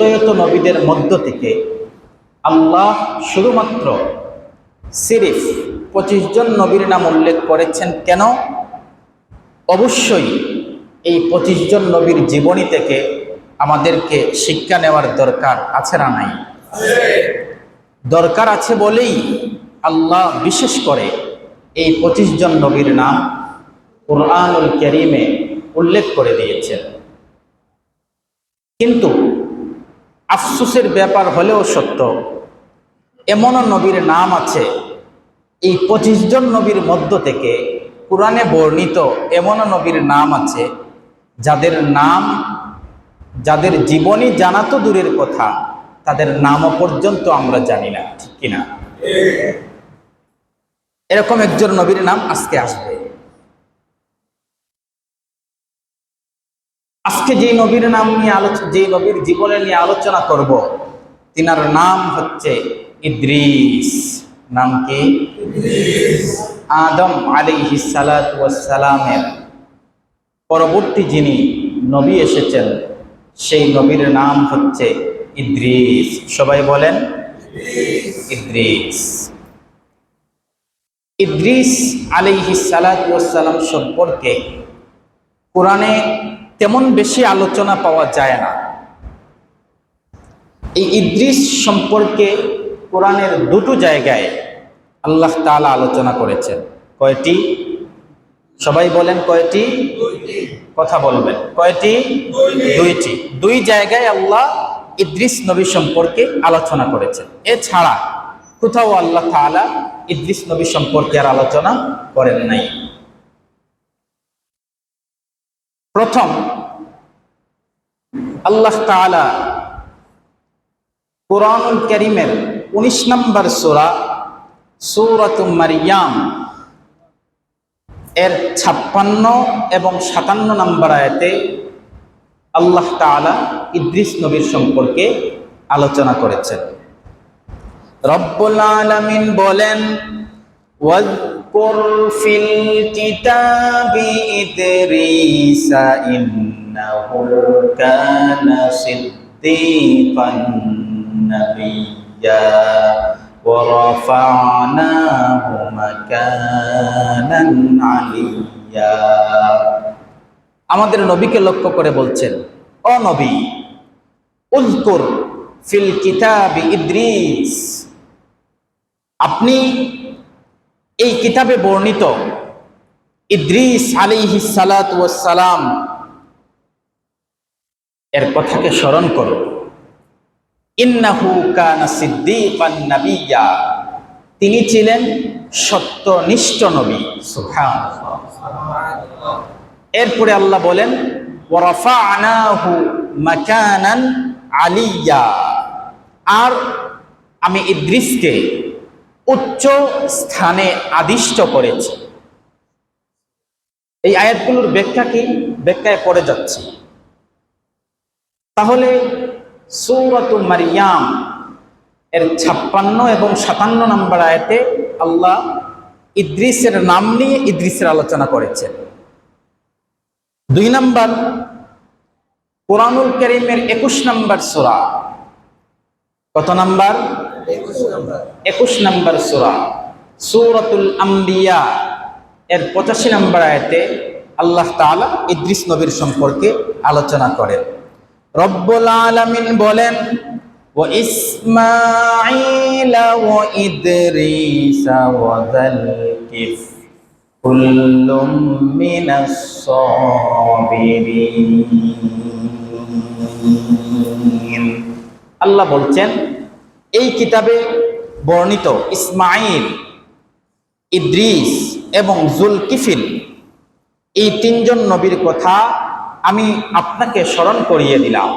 নবীদের মধ্য থেকে আল্লাহ শুধুমাত্র সিরিফ 25 জন নবীর নাম উল্লেখ করেছেন কেন? অবশ্যই এই 25 জন নবীর জীবনী থেকে আমাদেরকে শিক্ষা নেওয়ার দরকার আছে না নাই? দরকার আছে বলেই আল্লাহ বিশেষ করে এই 25 জন নবীর নাম কুরআনুল কারীমে উল্লেখ করে দিয়েছেন। কিন্তু আফসোসের ব্যাপার হলেও সত্য, এমনও নবীর নাম আছে এই 25 জন নবীর মধ্য থেকে কুরআনে বর্ণিত এমনও নবীর নাম আছে যাদের জীবনী জানা তো দূরের কথা, তাদের নামও পর্যন্ত আমরা জানি না, ঠিক কিনা? এরকম একজন নবীর নাম আজকে আসবে। আজকে যে নবীর নাম নিয়ে যে নবীর জীবনে নিয়ে আলোচনা করব, তিনার নাম হচ্ছে ইদ্রিস। নাম কি? আদম আলাইহিস সালাতু ওয়াস সালামের পরবর্তী যিনি নবী এসেছেন সেই নবীর নাম হচ্ছে ইদ্রিস। সবাই বলেন ইদ্রিস। ইদ্রিস আলাইহিস সালাতু ওয়াস সালাম সম্পর্কে কোরআনে তেমন বেশি আলোচনা পাওয়া যায় না। এই ইদ্রিস সম্পর্কে কোরআনের দুটো জায়গায় আল্লাহ তাআলা আলোচনা করেছেন। কয়টি? সবাই বলেন কয়টি? কথা বলবেন কয়টি? দুইটি। দুই জায়গায় আল্লাহ ইদ্রিস নবী সম্পর্কে আলোচনা করেছেন। এছাড়া কোথাও আল্লাহ তাআলা ইদ্রিস নবী সম্পর্কে আর আলোচনা করেন নাই। প্রথম আল্লাহ তাআলা কুরআনুল কারীমের 19 নম্বর সূরা সূরাতুল মারইয়াম এর 56 এবং 57 নম্বর আয়াতে আল্লাহ তাআলা ইদ্রিস নবীর সম্পর্কে আলোচনা করেছেন। রব্বুল আলামিন বলেন, ওয়াজকুর ফিল কিতাবি ইদ্রিসা ইন্নাহু কানা সিদ্দীকান নাবিয়্যা ওয়া রাফা'নাহু মাকানান আলিয়্যা। আমাদের নবীকে লক্ষ্য করে বলছেন, ও নবী, উযকুর ফিল কিতাবি ইদ্রিস, আপনি এই কিতাবে বর্ণিত ইদ্রিস আলাইহিস সালাতু ওয়াস সালাম এর কথাকে স্মরণ করো। ইন্নাহু কানা সিদ্দীকান নাবিয়্যা, তিনি ছিলেন সত্যনিষ্ঠ নবী। সুবহানাল্লাহ। এরপরে আল্লাহ বলেন, ওয়া রাফা'নাহু মাকানান আলিয়্যা, আর আমি ইদ্রিসকে উচ্চ স্থানে আদিষ্ট করেছি। এই আয়াতগুলোর ব্যাখ্যা কি? ব্যাখ্যায় পড়ে যাচ্ছে। তাহলে সূরাতুল মারইয়াম এর 56 এবং 57 নম্বর আয়াতে আল্লাহ ইদ্রিসের নাম নিয়ে ইদ্রিসের আলোচনা করেছেন। 2 নম্বর কুরআনুল কারীমের 21 নম্বর সূরা, কত নম্বর? 21 নম্বর সূরা সূরাতুল আম্বিয়া এর 85 নম্বর আয়াতে আল্লাহ তাআলা ইদ্রিস নবীর সম্পর্কে আলোচনা করেন। রব্বুল আলামিন বলেন, ওয়া ইসমাঈলা ওয়া ইদ্রিসা ওয়া যালকিফ কুল্লুম মিনাস সাবিরিন। আল্লাহ বলছেন, এই কিতাবে বর্ণিত ইসমাঈল, ইদ্রিস এবং জুলকিফিল, এই 3 জন নবীর কথা আমি আপনাকে স্মরণ করিয়ে দিলাম।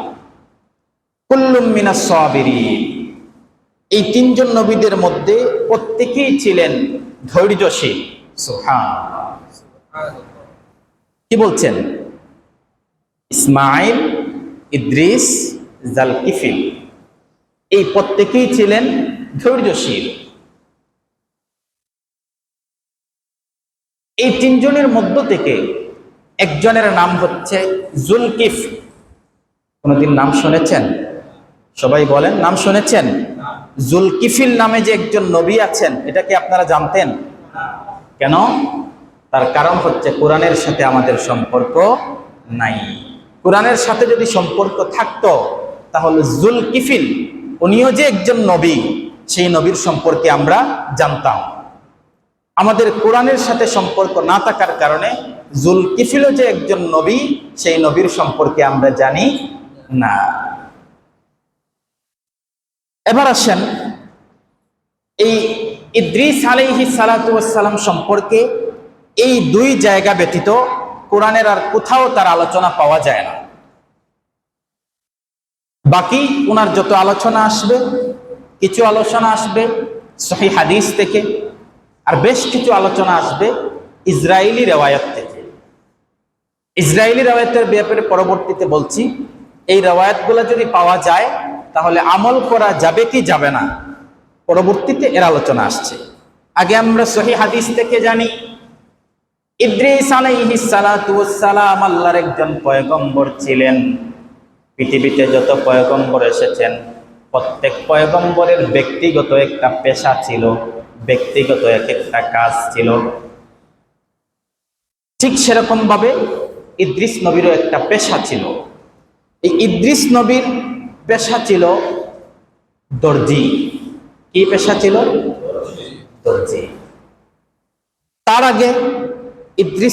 কুল্লুম মিনাস সাবিরিন, এই 3 জন নবীদের মধ্যে প্রত্যেকেই ছিলেন ধৈর্যশীল। সুবহানাল্লাহ। কি বলছেন? ইসমাঈল, ইদ্রিস, জালকিফিল, এই প্রত্যেকেই ছিলেন ধৈর্যশীল। এই 3 জনের মধ্য থেকে একজনের নাম হচ্ছে জুলকিফ। কোনদিন নাম শুনেছেন? সবাই বলেন, নাম শুনেছেন? জুলকিফিল নামে যে একজন নবী আছেন, এটা কি আপনারা জানতেন? কেন? তার কারণ হচ্ছে কোরআনের সাথে আমাদের সম্পর্ক নাই। কোরআনের সাথে যদি সম্পর্ক থাকতো তাহলে জুলকিফিল উনিও যে একজন নবী, সেই নবীর সম্পর্কে আমরা জানতাম। আমাদের কোরআনের সাথে সম্পর্ক না থাকার কারণে জুলকিফিলও যে একজন নবী, সেই নবীর সম্পর্কে আমরা জানি না। এবার আসেন, এই ইদ্রিস আলাইহিস সালাতু ওয়াস সালাম সম্পর্কে এই দুই জায়গা ব্যতীত কোরআনের আর কোথাও তার আলোচনা পাওয়া যায় না। বাকি ওনার যত আলোচনা আসবে, কিছু আলোচনা আসবে সহিহ হাদিস থেকে, আর বেশ কিছু আলোচনা আসবে ইসরায়েলি রেওয়ায়াত থেকে। ইসরায়েলি রেওয়ায়াতের ব্যাপারে পরবর্তীতে বলছি। এই রেওয়ায়াতগুলো যদি পাওয়া যায় তাহলে আমল করা যাবে কি যাবে না, পরবর্তীতে এর আলোচনা আসছে। আগে আমরা সহিহ হাদিস থেকে জানি, ইদ্রিস আলাইহিস সালাতু ওয়াস সালাম আল্লাহর একজন পয়গম্বর ছিলেন। পৃথিবীতে যত পয়গম্বর এসেছেন, প্রত্যেক পয়গম্বরের ব্যক্তিগত একটা পেশা ছিল, ব্যক্তিগত এক একটা কাজ ছিল। ঠিক সেরকম ভাবে ইদ্রিস নবীরও একটা পেশা ছিল। এই ইদ্রিস নবীর পেশা ছিল দর্জি। কি পেশা ছিল? দর্জি। তার আগে ইদ্রিস